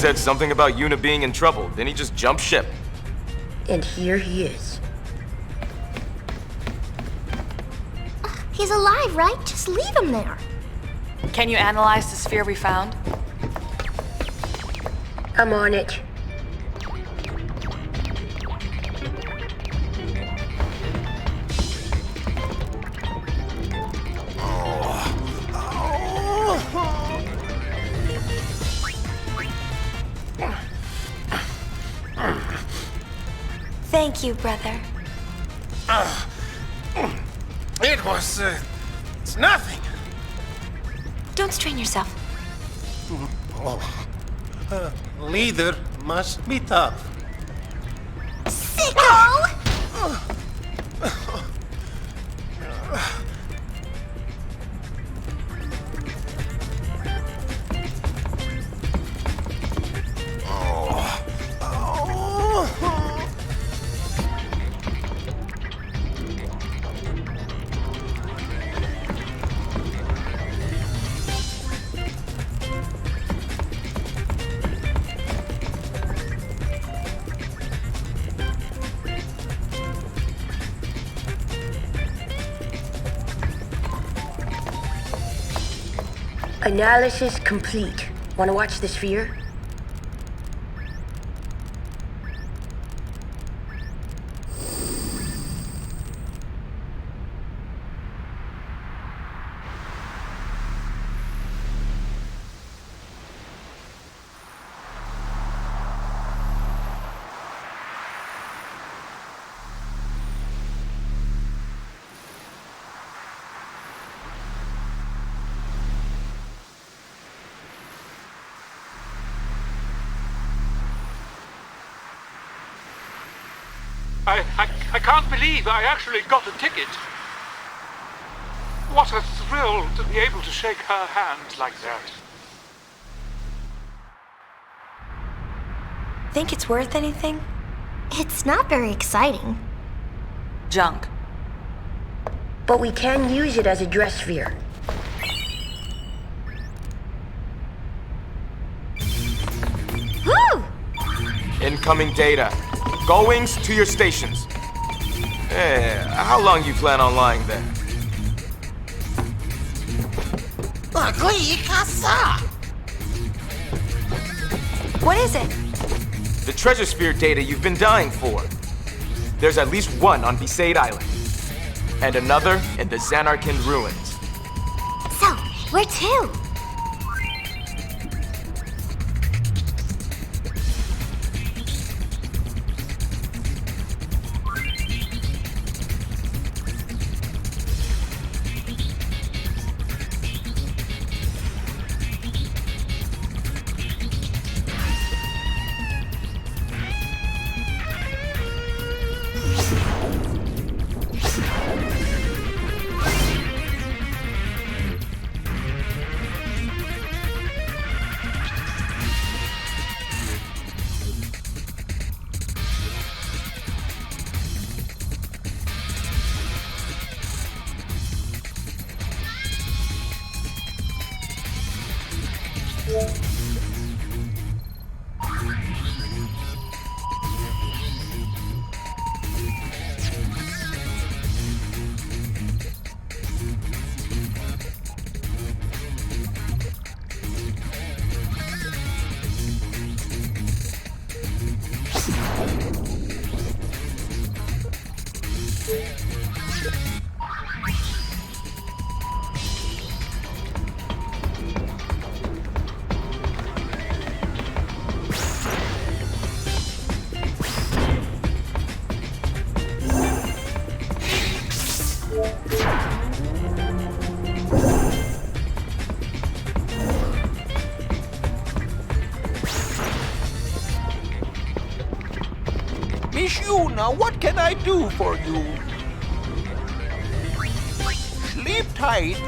said something about Yuna being in trouble, then he just jumped ship. And here he is. He's alive, right? Just leave him there. Can you analyze the sphere we found? I'm on it. Thank you, brother. It was, it's nothing. Don't strain yourself. Leader must be tough. Sicko! Analysis complete. Want to watch the sphere? I can't believe I actually got a ticket. What a thrill to be able to shake her hand like that. Think it's worth anything? It's not very exciting. Junk. But we can use it as a dress sphere. Woo! Incoming data. Goings to your stations. How long you plan on lying there? What is it? The treasure sphere data you've been dying for. There's at least one on Besaid Island. And another in the Xanarkand ruins. So, where to? Miss Yuna, what can I do for you? Sleep tight.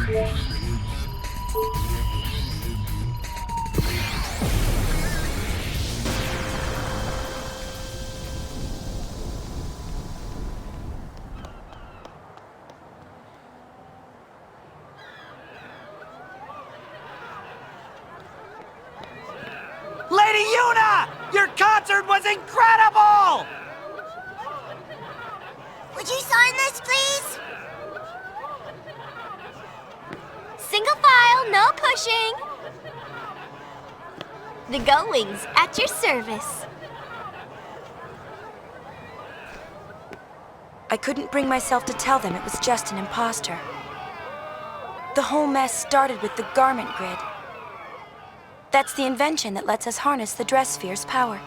Lady Yuna! Your concert was incredible! Would you sign this, please? Single file, no pushing. The Goings at your service. I couldn't bring myself to tell them it was just an imposter. The whole mess started with the garment grid. That's the invention that lets us harness the dress sphere's power.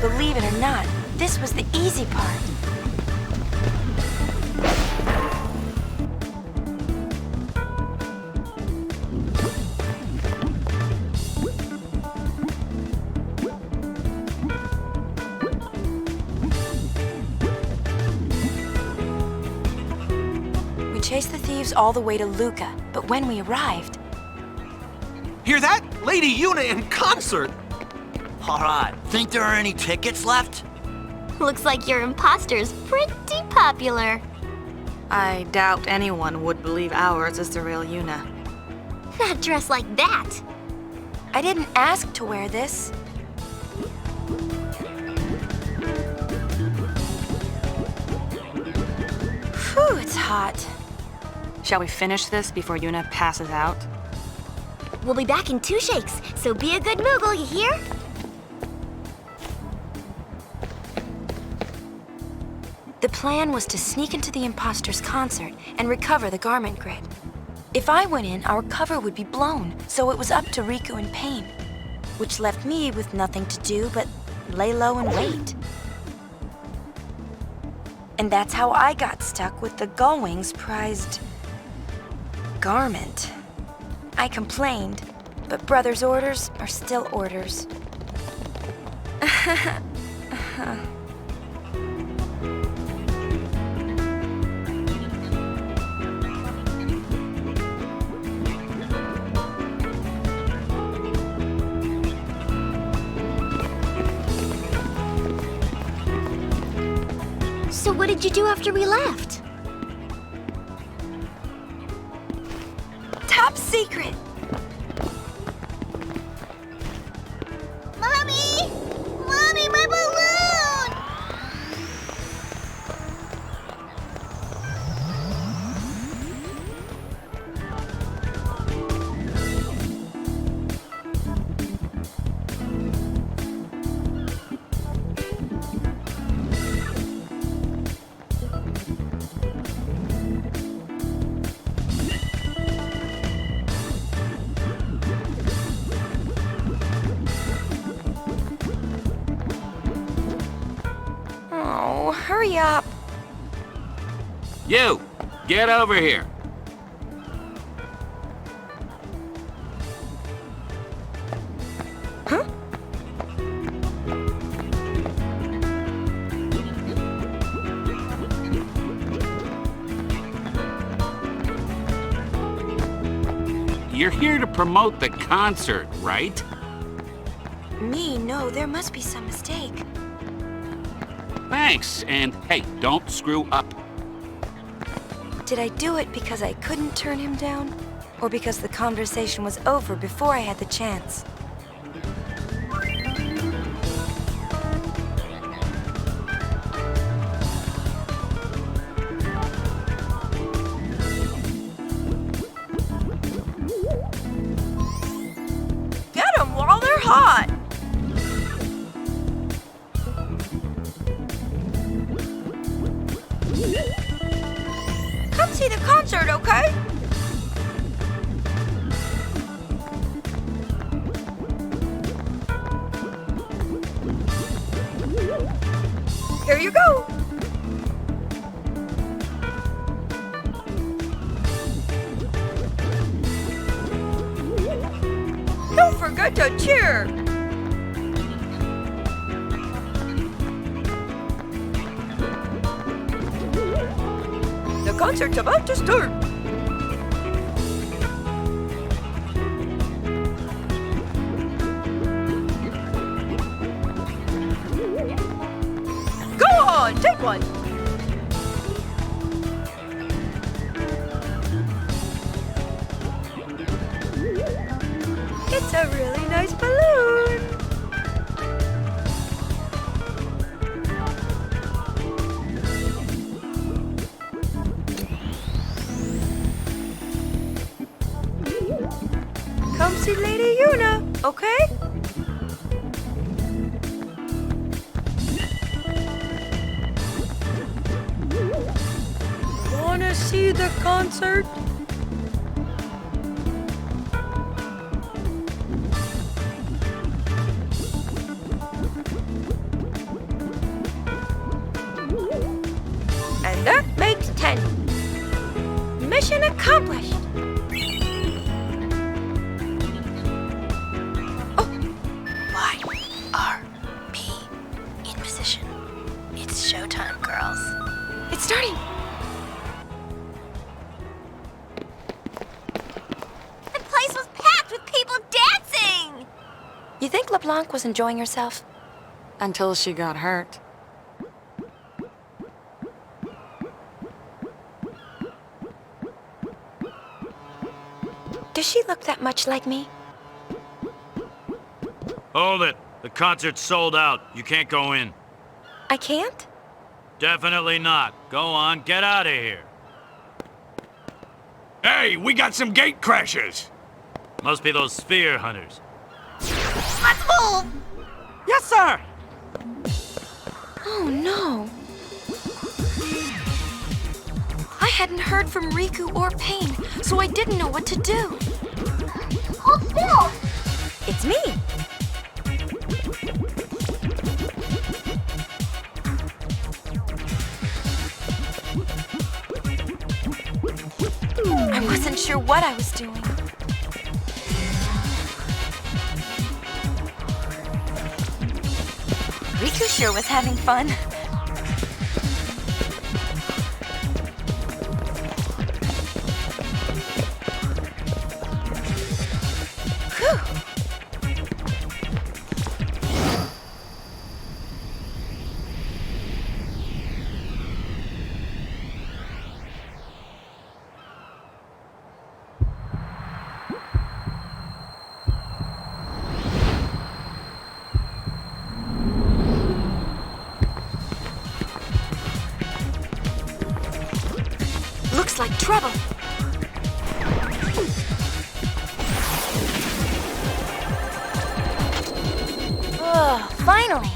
Believe it or not, this was the easy part. We chased the thieves all the way to Luca, but when we arrived... Hear that? Lady Yuna in concert! Alright, think there are any tickets left? Looks like your imposter's pretty popular. I doubt anyone would believe ours is the real Yuna. Not dressed like that. I didn't ask to wear this. Whew, it's hot. Shall we finish this before Yuna passes out? We'll be back in 2 shakes, so be a good Moogle, you hear? The plan was to sneak into the imposter's concert and recover the garment grid. If I went in, our cover would be blown, so it was up to Riku and Pain, which left me with nothing to do but lay low and wait. And that's how I got stuck with the Gullwing's prized garment. I complained, but Brother's orders are still orders. So what did you do after we left? Top secret! Mommy! Mommy, my balloon! Oh, hurry up. You! Get over here! Huh? You're here to promote the concert, right? Me? No, there must be some mistake. Thanks, and hey, don't screw up. Did I do it because I couldn't turn him down? Or because the conversation was over before I had the chance? Get them while they're hot! Come see the concert, okay? to cheer! The concert's about to start! Go on, take one! It's a really nice balloon! Come see Lady Yuna, okay? Wanna see the concert? And that makes 10. Mission accomplished! YRP in position. It's showtime, girls. It's starting! The place was packed with people dancing! You think LeBlanc was enjoying herself? Until she got hurt. Does she look that much like me? Hold it. The concert's sold out. You can't go in. I can't? Definitely not. Go on, get out of here. Hey, we got some gate crashers! Must be those sphere hunters. Let's move! Yes, sir! Oh no. I hadn't heard from Riku or Pain, so I didn't know what to do. Hold still! It's me. I wasn't sure what I was doing. Riku sure was having fun. Whew. Looks like trouble. Oh, finally.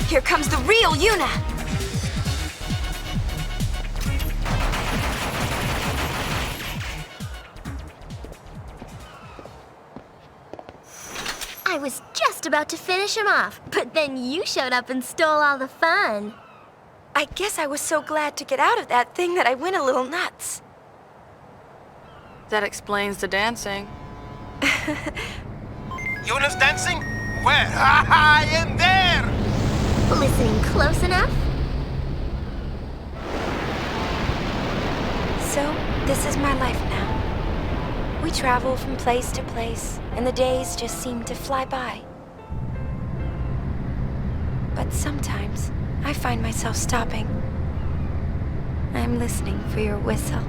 Here comes the real Yuna! I was just about to finish him off, but then you showed up and stole all the fun. I guess I was so glad to get out of that thing that I went a little nuts. That explains the dancing. Yuna's dancing? Where? Ha in there! Listening close enough? So, this is my life now. We travel from place to place, and the days just seem to fly by. But sometimes, I find myself stopping. I'm listening for your whistle.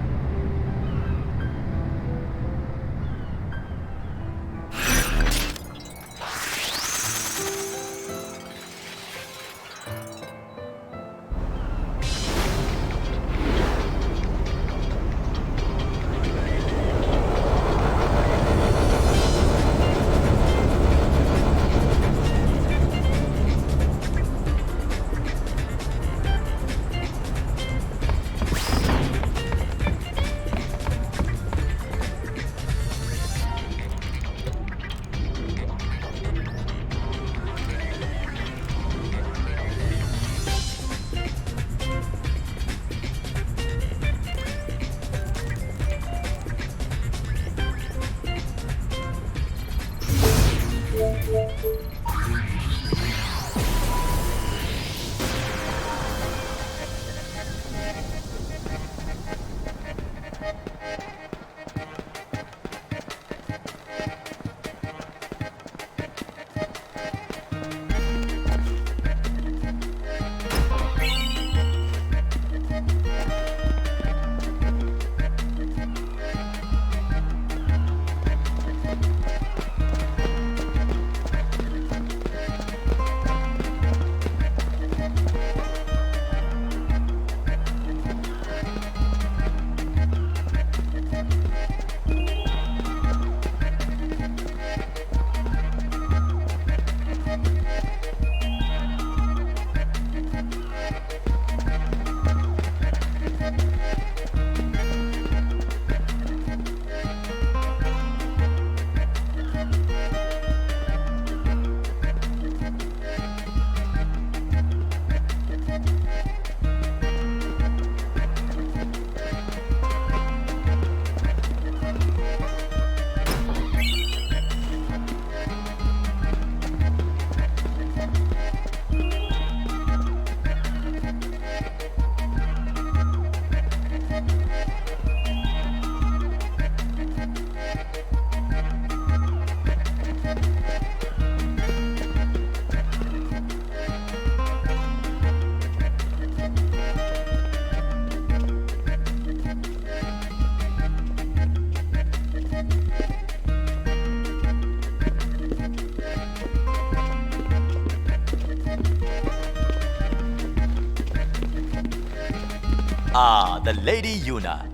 Ah, the Lady Yuna.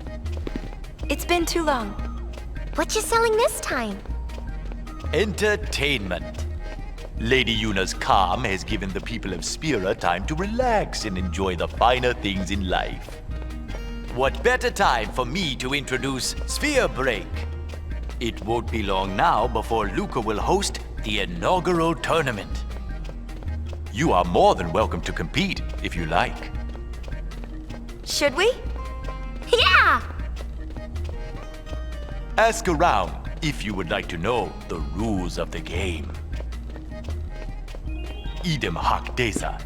It's been too long. What you selling this time? Entertainment. Lady Yuna's calm has given the people of Spira time to relax and enjoy the finer things in life. What better time for me to introduce Sphere Break? It won't be long now before Luca will host the inaugural tournament. You are more than welcome to compete if you like. Should we? Yeah! Ask around if you would like to know the rules of the game. Idem hac desa.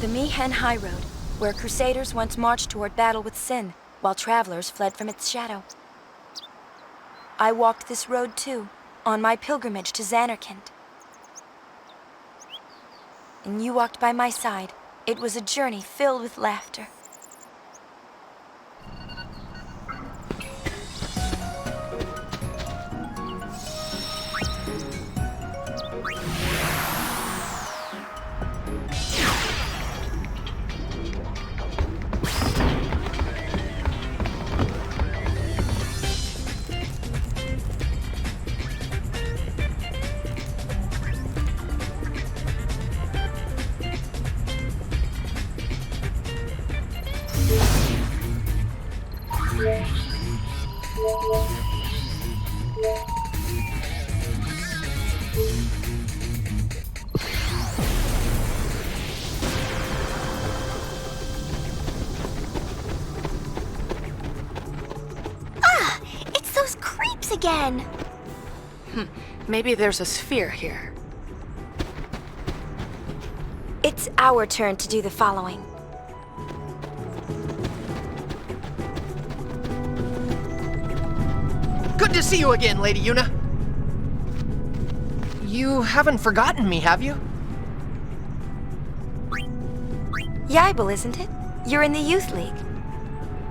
The Mihen High Road, where Crusaders once marched toward battle with Sin, while travelers fled from its shadow. I walked this road too, on my pilgrimage to Zanarkand. And you walked by my side. It was a journey filled with laughter. It's those creeps again! Maybe there's a sphere here. It's our turn to do the following. Good to see you again, Lady Yuna. You haven't forgotten me, have you? Yaibel, isn't it? You're in the Youth League.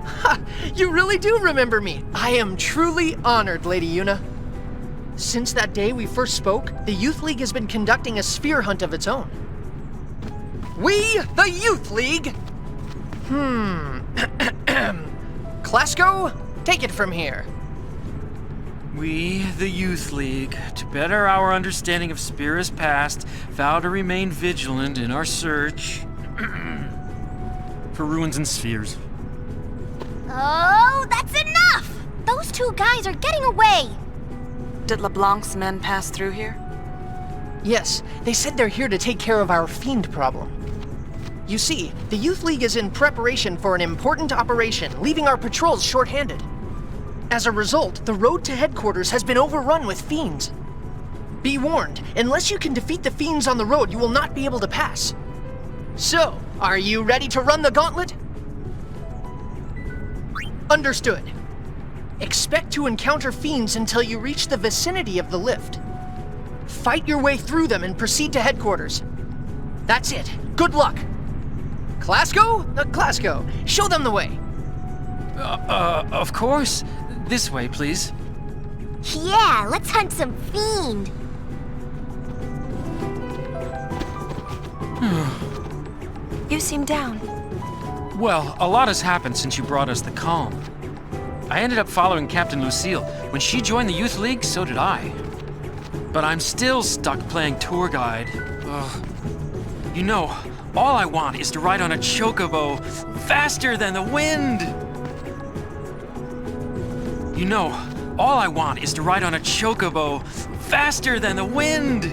Ha! You really do remember me. I am truly honored, Lady Yuna. Since that day we first spoke, the Youth League has been conducting a sphere hunt of its own. We, the Youth League! Klasko, take it from here. We, the Youth League, to better our understanding of Spira's past, vow to remain vigilant in our search for ruins and spheres. Oh, that's enough! Those two guys are getting away! Did LeBlanc's men pass through here? Yes, they said they're here to take care of our fiend problem. You see, the Youth League is in preparation for an important operation, leaving our patrols short-handed. As a result, the road to headquarters has been overrun with fiends. Be warned, unless you can defeat the fiends on the road, you will not be able to pass. So, are you ready to run the gauntlet? Understood. Expect to encounter fiends until you reach the vicinity of the lift. Fight your way through them and proceed to headquarters. That's it. Good luck. Klasko? Klasko, show them the way. Of course. This way, please. Yeah, let's hunt some fiend. You seem down. Well, a lot has happened since you brought us the calm. I ended up following Captain Lucille. When she joined the Youth League, so did I. But I'm still stuck playing tour guide. Ugh. You know, all I want is to ride on a chocobo faster than the wind! You know, all I want is to ride on a chocobo faster than the wind!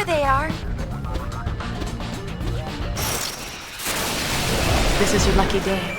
they are. This is your lucky day.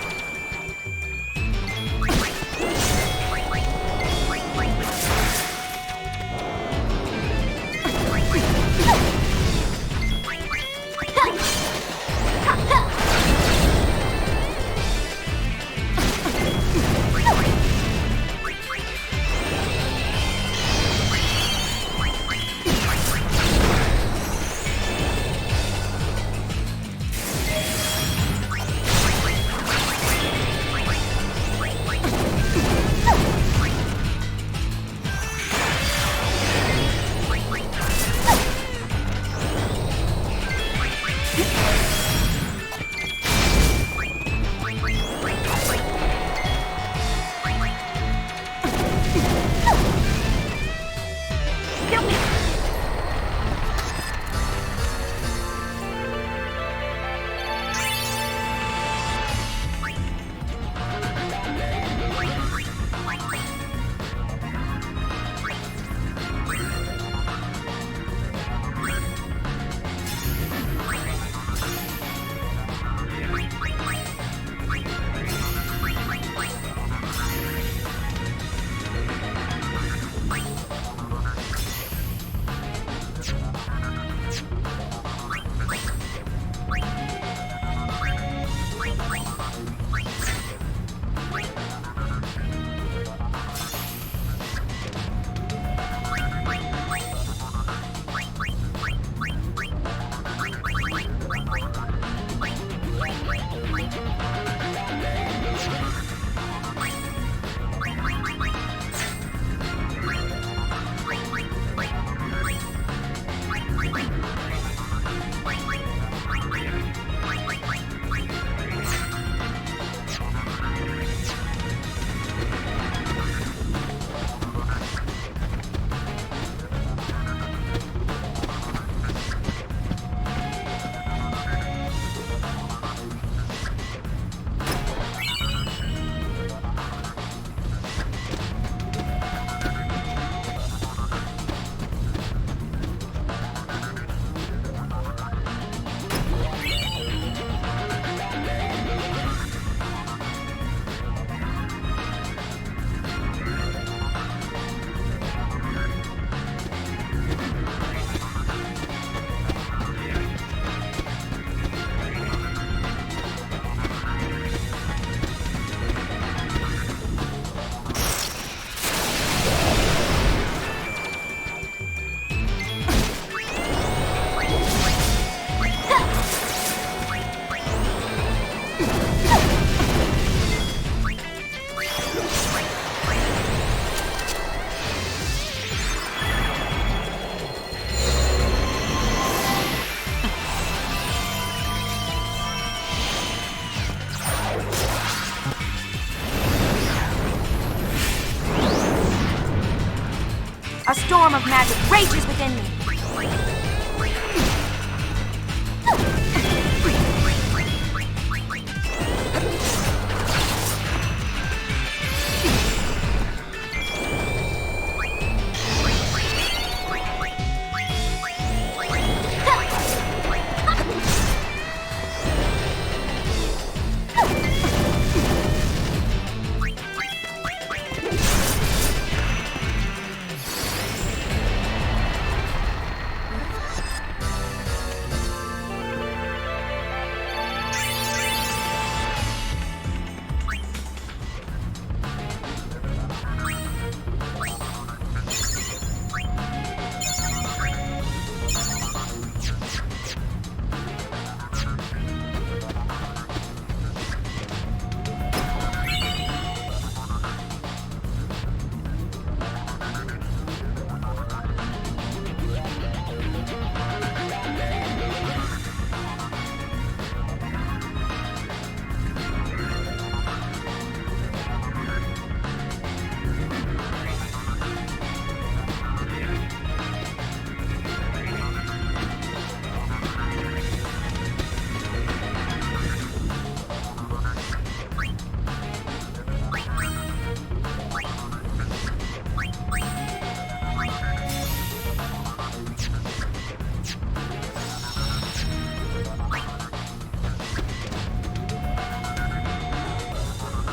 A storm of magic rages within me.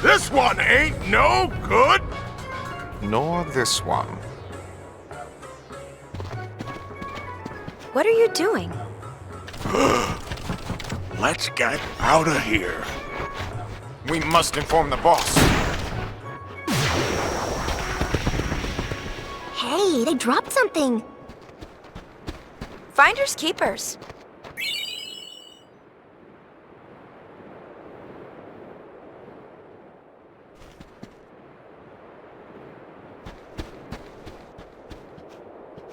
This one ain't no good. Nor this one. What are you doing? Let's get out of here. We must inform the boss. Hey, they dropped something. Finders keepers.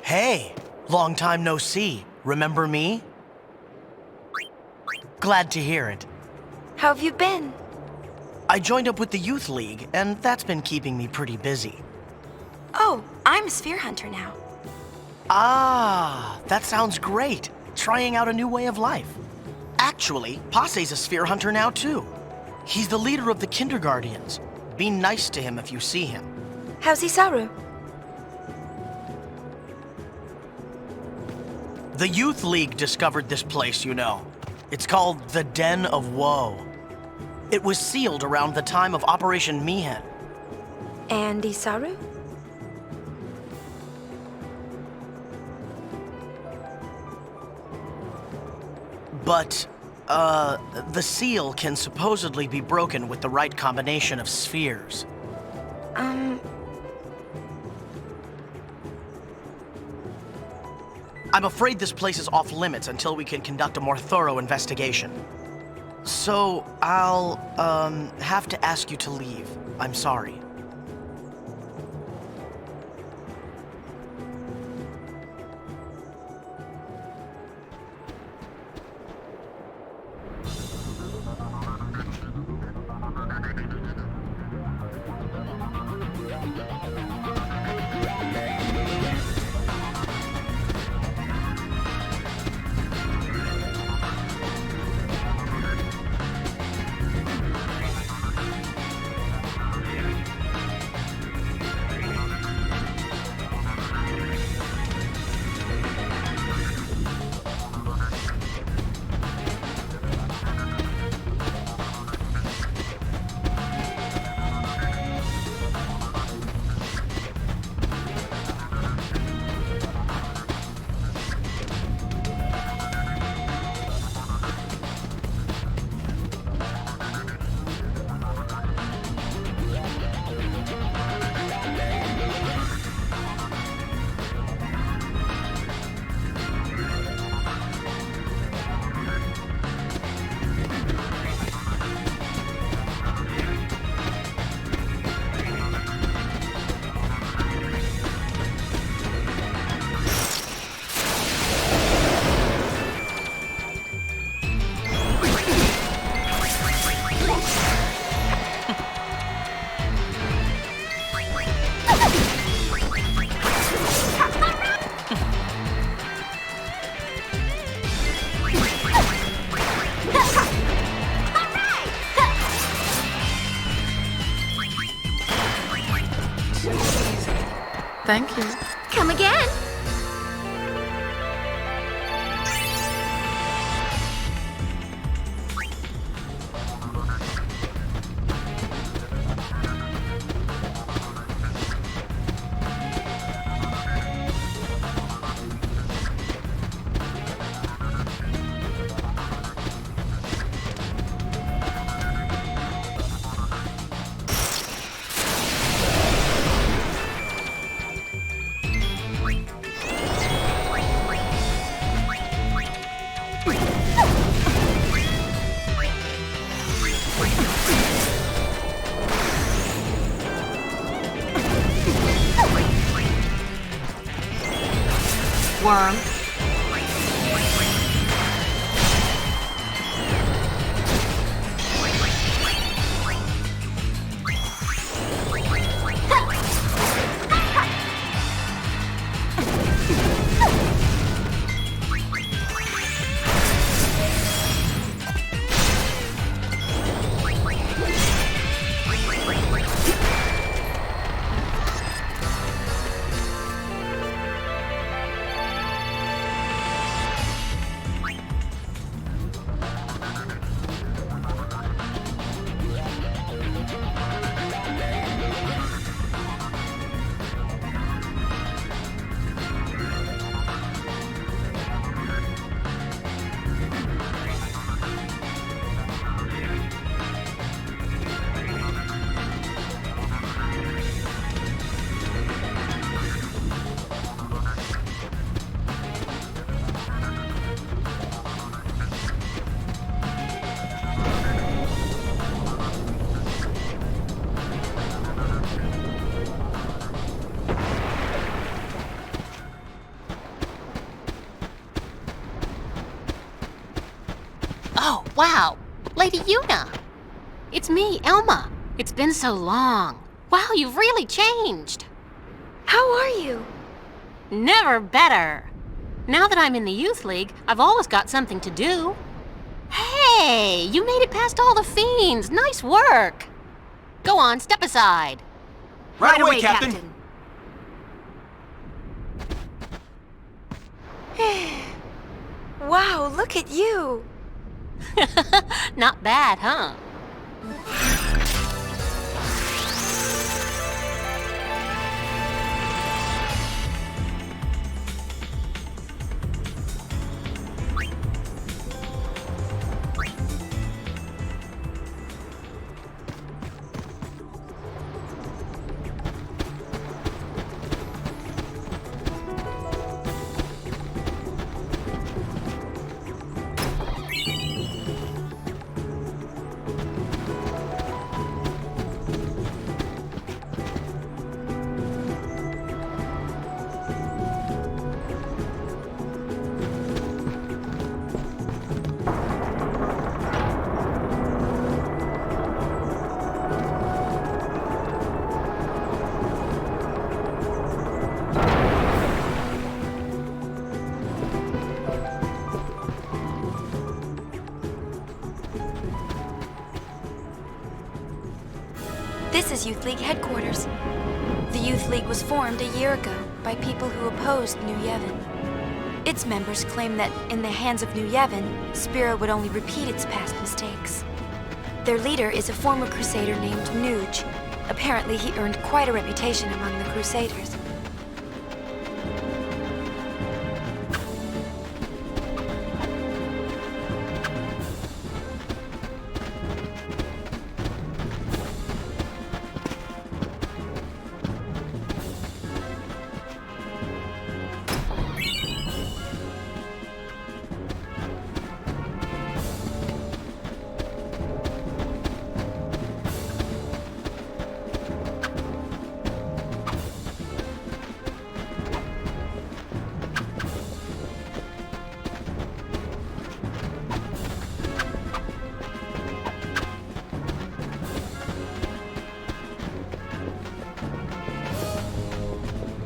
Hey, long time no see. Remember me? Glad to hear it. How have you been? I joined up with the Youth League, and that's been keeping me pretty busy. Oh, I'm a sphere hunter now. Ah, that sounds great. Trying out a new way of life. Actually, Passe's a sphere hunter now too. He's the leader of the Kinderguardians. Be nice to him if you see him. How's Isaru? The Youth League discovered this place, you know. It's called the Den of Woe. It was sealed around the time of Operation Mihen. And Isaru? But, the seal can supposedly be broken with the right combination of spheres. I'm afraid this place is off limits until we can conduct a more thorough investigation. So, I'll, have to ask you to leave. I'm sorry. Thank you. Come again. Worm. Oh, wow. Lady Yuna. It's me, Elma. It's been so long. Wow, you've really changed. How are you? Never better. Now that I'm in the Youth League, I've always got something to do. Hey, you made it past all the fiends. Nice work. Go on, step aside. Right away, Captain. Wow, look at you. Not bad, huh? This is Youth League headquarters. The Youth League was formed a year ago by people who opposed New Yevon. Its members claim that in the hands of New Yevon, Spira would only repeat its past mistakes. Their leader is a former crusader named Nuge. Apparently he earned quite a reputation among the crusaders.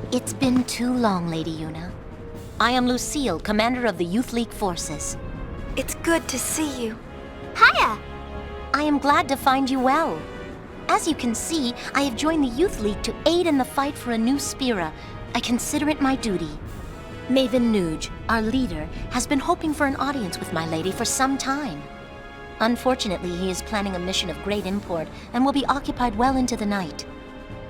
It's been too long, Lady Yuna. I am Lucille, commander of the Youth League forces. It's good to see you. Hiya! I am glad to find you well. As you can see, I have joined the Youth League to aid in the fight for a new Spira. I consider it my duty. Maven Nuge, our leader, has been hoping for an audience with my lady for some time. Unfortunately, he is planning a mission of great import and will be occupied well into the night.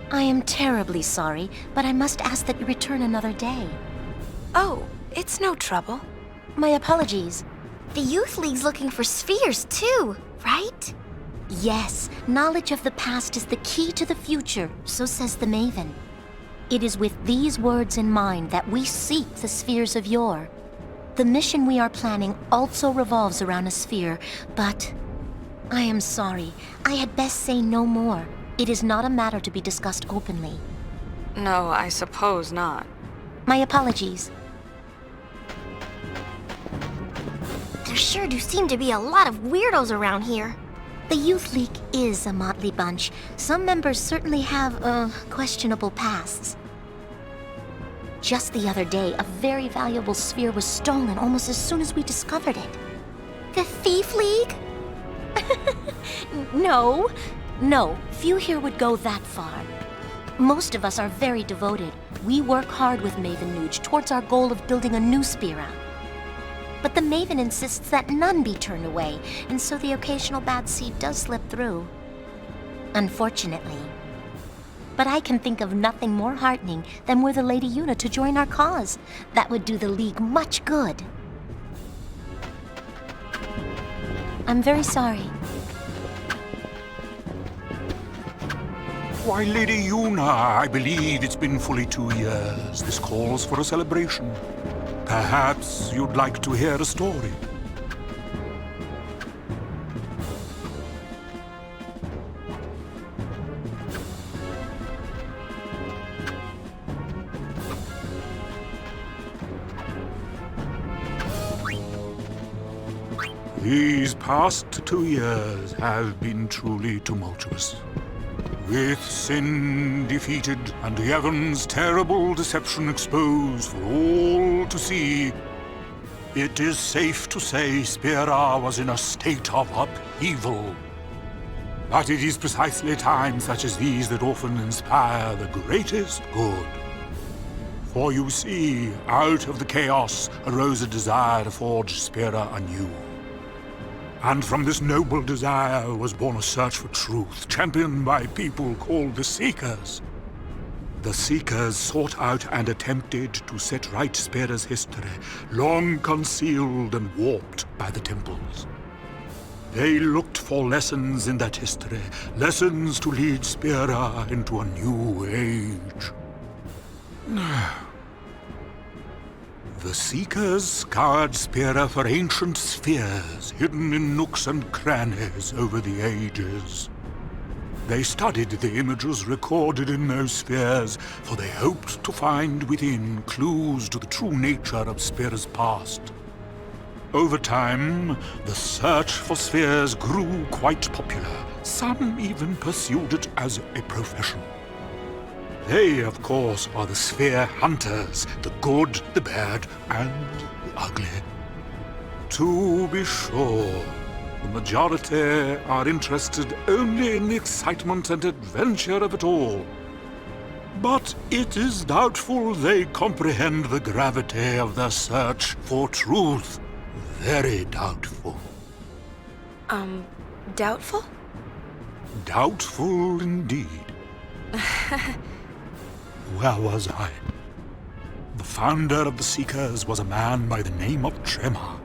I am terribly sorry, but I must ask that you return another day. Oh, it's no trouble. My apologies. The Youth League's looking for spheres too, right? Yes, knowledge of the past is the key to the future, so says the Maven. It is with these words in mind that we seek the spheres of yore. The mission we are planning also revolves around a sphere, but I am sorry. I had best say no more. It is not a matter to be discussed openly. No, I suppose not. My apologies. There sure do seem to be a lot of weirdos around here. The Youth League is a motley bunch. Some members certainly have, questionable pasts. Just the other day, a very valuable sphere was stolen almost as soon as we discovered it. The Thief League? No, few here would go that far. Most of us are very devoted. We work hard with Maven Nuge towards our goal of building a new Spira. But the Maven insists that none be turned away, and so the occasional bad seed does slip through. Unfortunately. But I can think of nothing more heartening than were the Lady Yuna to join our cause. That would do the League much good. I'm very sorry. Why, Lady Yuna, I believe it's been fully 2 years. This calls for a celebration. Perhaps you'd like to hear a story. These past 2 years have been truly tumultuous. With sin defeated and Yevon's terrible deception exposed for all to see, it is safe to say Spira was in a state of upheaval. But it is precisely times such as these that often inspire the greatest good. For you see, out of the chaos arose a desire to forge Spira anew. And from this noble desire was born a search for truth, championed by people called the Seekers. The Seekers sought out and attempted to set right Spira's history, long concealed and warped by the temples. They looked for lessons in that history, lessons to lead Spira into a new age. The Seekers scoured Spira for ancient spheres hidden in nooks and crannies over the ages. They studied the images recorded in those spheres, for they hoped to find within clues to the true nature of Spira's past. Over time, the search for spheres grew quite popular. Some even pursued it as a profession. They, of course, are the sphere hunters, the good, the bad, and the ugly. To be sure, the majority are interested only in the excitement and adventure of it all. But it is doubtful they comprehend the gravity of the search for truth. Very doubtful. Doubtful? Doubtful indeed. Where was I? The founder of the Seekers was a man by the name of Tremor.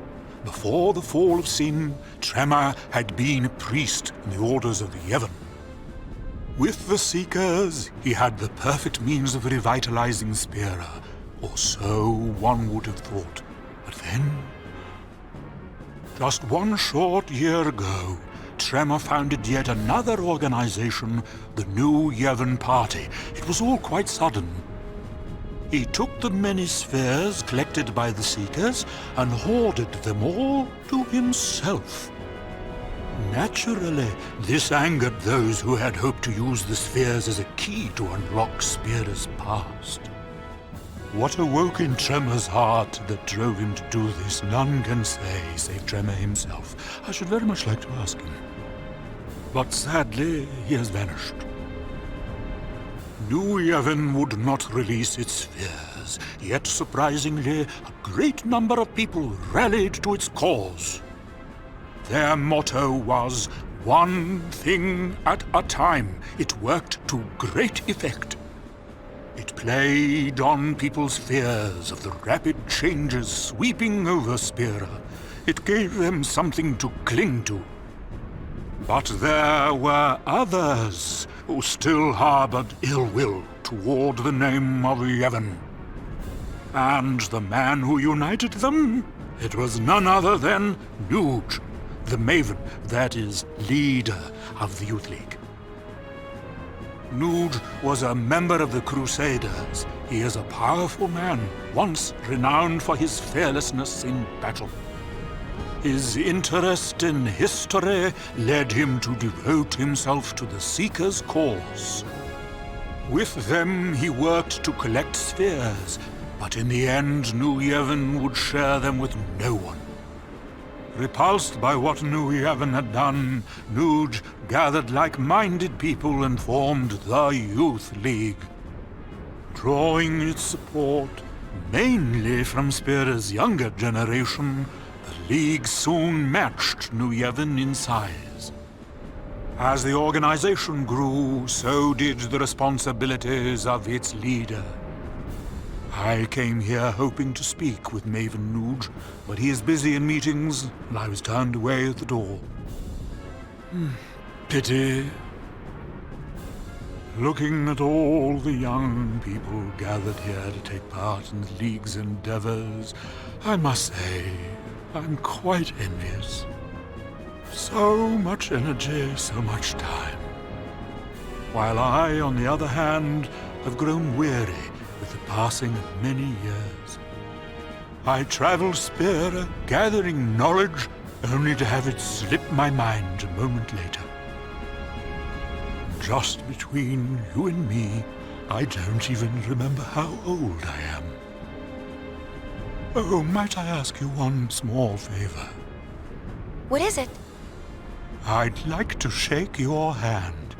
Before the fall of sin, Tremor had been a priest in the orders of the Yevon. With the Seekers, he had the perfect means of revitalizing Spira, or so one would have thought. But then, just 1 short year ago, Tremor founded yet another organization, the New Yevon Party. It was all quite sudden. He took the many spheres collected by the Seekers and hoarded them all to himself. Naturally, this angered those who had hoped to use the spheres as a key to unlock Spira's past. What awoke in Tremor's heart that drove him to do this, none can say, save Tremor himself. I should very much like to ask him. But sadly, he has vanished. New Yevon would not release its spheres, yet surprisingly, a great number of people rallied to its cause. Their motto was, one thing at a time. It worked to great effect. It played on people's fears of the rapid changes sweeping over Spira. It gave them something to cling to. But there were others who still harbored ill will toward the name of Yevon. And the man who united them? It was none other than Nuge, the Maven, that is, leader of the Youth League. Nuge was a member of the Crusaders. He is a powerful man, once renowned for his fearlessness in battle. His interest in history led him to devote himself to the Seekers' cause. With them, he worked to collect spheres, but in the end, New Yevon would share them with no one. Repulsed by what New Yevon had done, Nuge gathered like-minded people and formed the Youth League. Drawing its support mainly from Spira's younger generation, the League soon matched New Yevon in size. As the organization grew, so did the responsibilities of its leader. I came here hoping to speak with Maven Nuge, but he is busy in meetings, and I was turned away at the door. Pity. Looking at all the young people gathered here to take part in the League's endeavors, I must say, I'm quite envious. So much energy, so much time. While I, on the other hand, have grown weary with the passing of many years. I travel Spira, gathering knowledge, only to have it slip my mind a moment later. Just between you and me, I don't even remember how old I am. Oh, might I ask you one small favor? What is it? I'd like to shake your hand,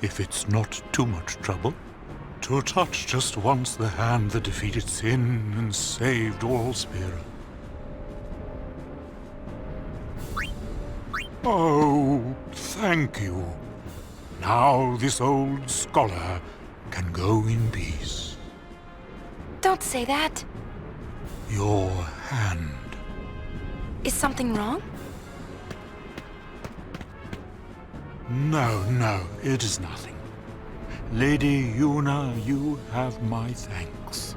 if it's not too much trouble. To touch just once the hand that defeated sin and saved all Spira. Oh, thank you. Now this old scholar can go in peace. Don't say that. Your hand. Is something wrong? No, it is nothing. Lady Yuna, you have my thanks.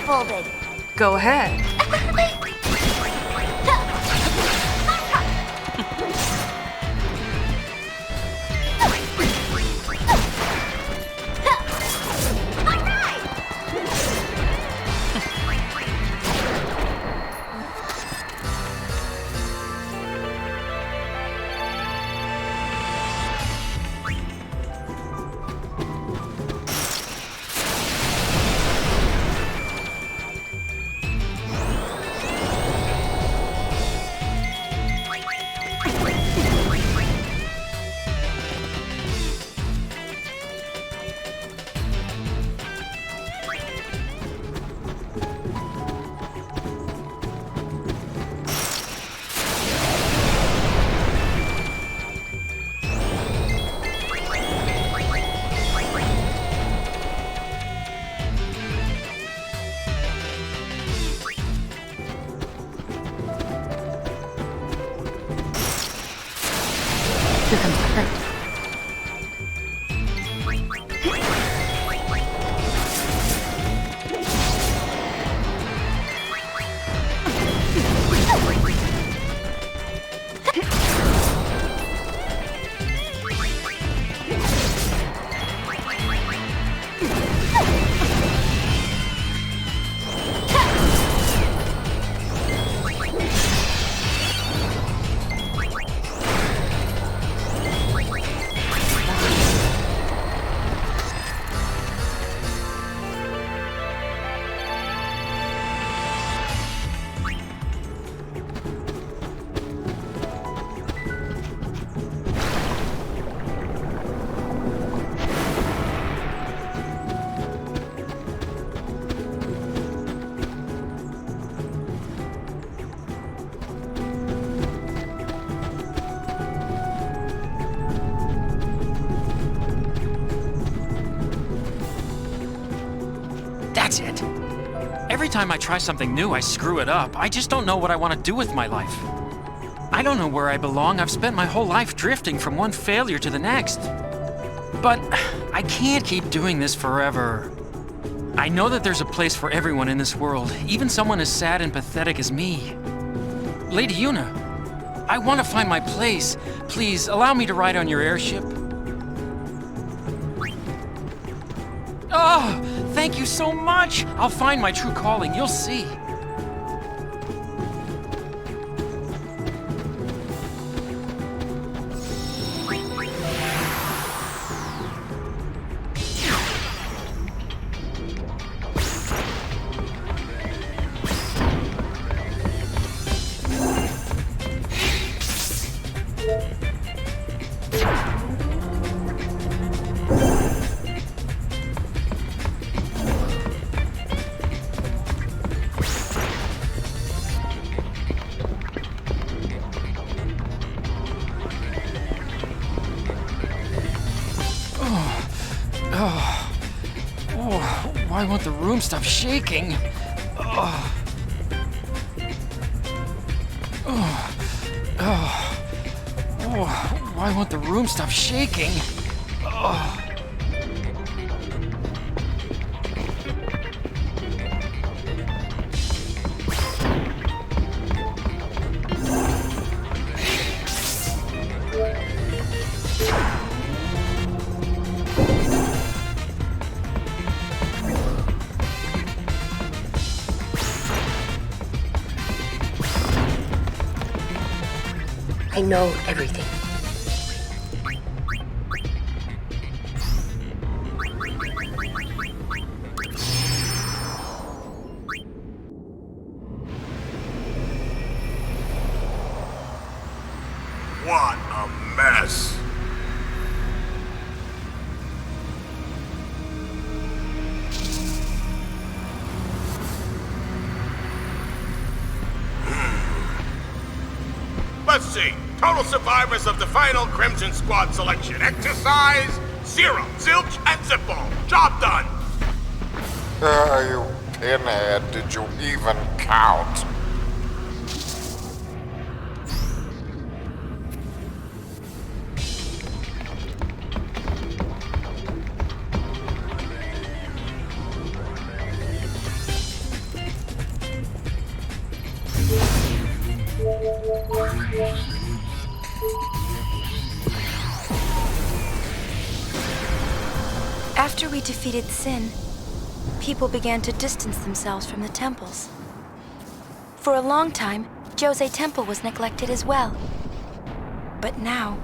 blindfolded. Go ahead. Here comes the hurt. That's it. Every time I try something new, I screw it up. I just don't know what I want to do with my life. I don't know where I belong. I've spent my whole life drifting from one failure to the next. But I can't keep doing this forever. I know that there's a place for everyone in this world, even someone as sad and pathetic as me. Lady Yuna, I want to find my place. Please, allow me to ride on your airship. Oh, thank you so much! I'll find my true calling, you'll see. Why won't the room stop shaking? Why won't the room stop shaking? I know everything. What a mess. Let's see. Total survivors of the final Crimson Squad selection exercise: 0, zilch, and zippo. Job done. You pinhead, did you even count? After we defeated Sin, people began to distance themselves from the temples. For a long time, Jose Temple was neglected as well. But now...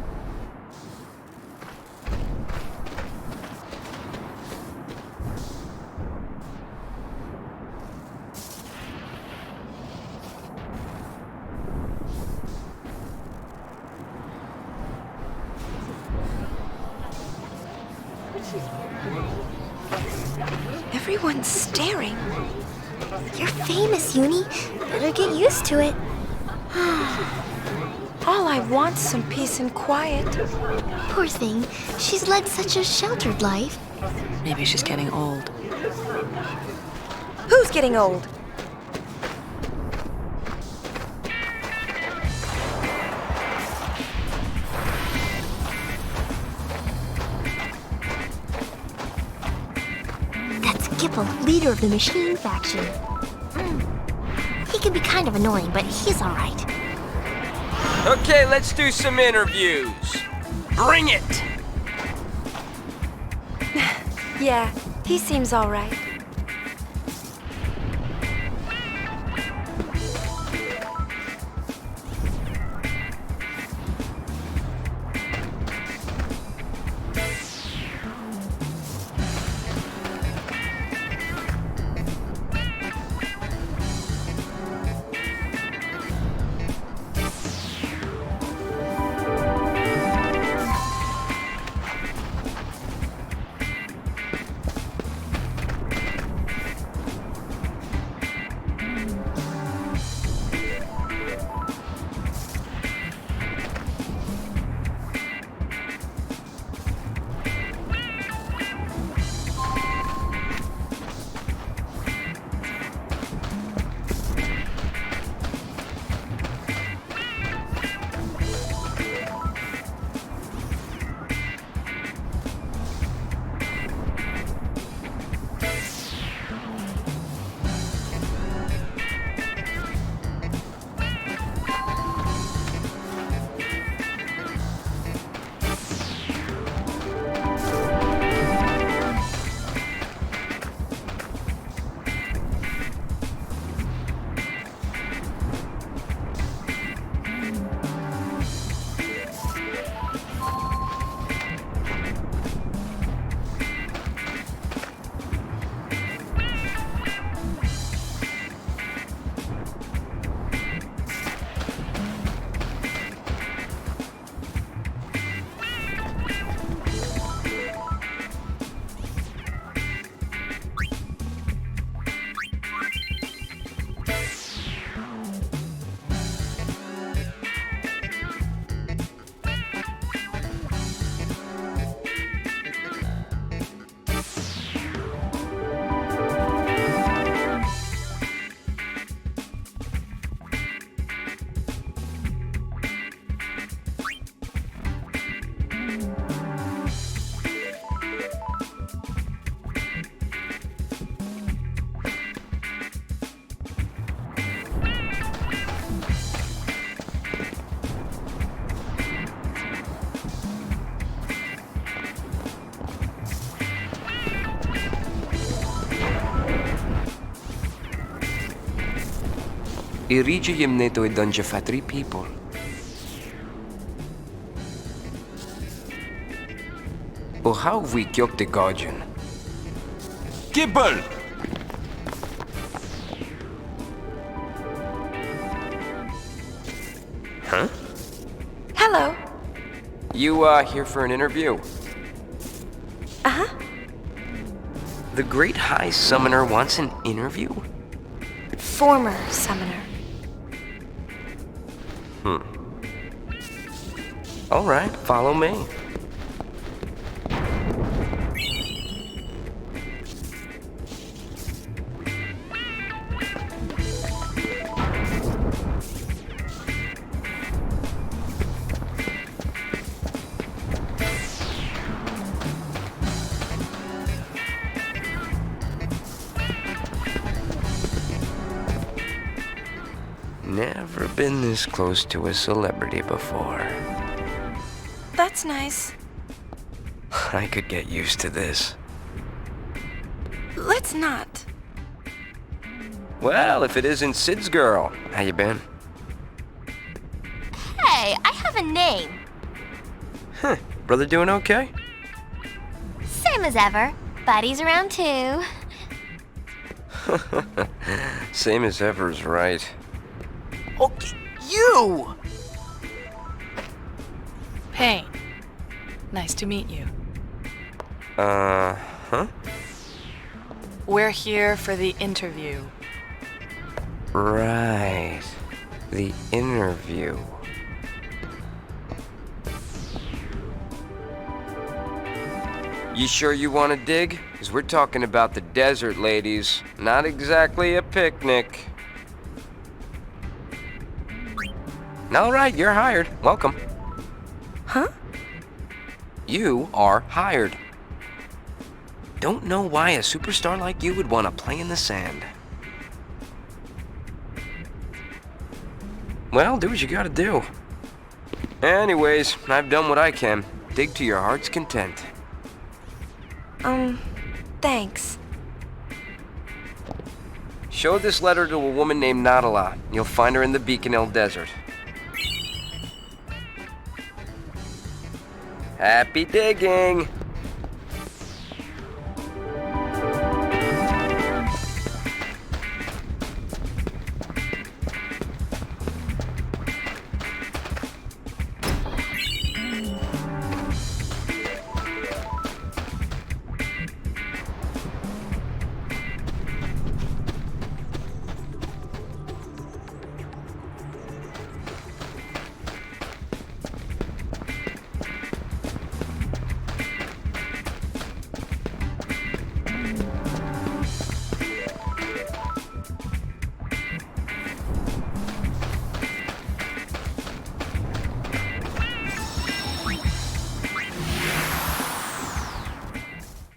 Everyone's staring. You're famous, Uni. Better get used to it. All I want's some peace and quiet. Poor thing. She's led such a sheltered life. Maybe she's getting old. Who's getting old? Skipple, leader of the machine faction. He can be kind of annoying, but he's alright. Okay, let's do some interviews. Bring it! Yeah, he seems all right. Irigium neto e dunja fa 3 people. O how we kjok the guardian? Gibble! Huh? Hello. You, here for an interview? Uh-huh. The Great High Summoner wants an interview? Former summoner. All right, follow me. Never been this close to a celebrity before. That's nice. I could get used to this. Let's not. Well, if it isn't Sid's girl, how you been? Hey, I have a name. Huh, brother doing okay? Same as ever. Buddy's around too. Same as ever's right. Okay, you! Payne. Nice to meet you. Huh? We're here for the interview. Right. The interview. You sure you want to dig? Because we're talking about the desert, ladies. Not exactly a picnic. All right, you're hired. Welcome. Huh? You are hired. don't know why a superstar like you would want to play in the sand. Well, do what you gotta do. Anyways, I've done what I can. Dig to your heart's content. Thanks. Show this letter to a woman named Nadala. You'll find her in the Beacon Hill Desert. Happy digging!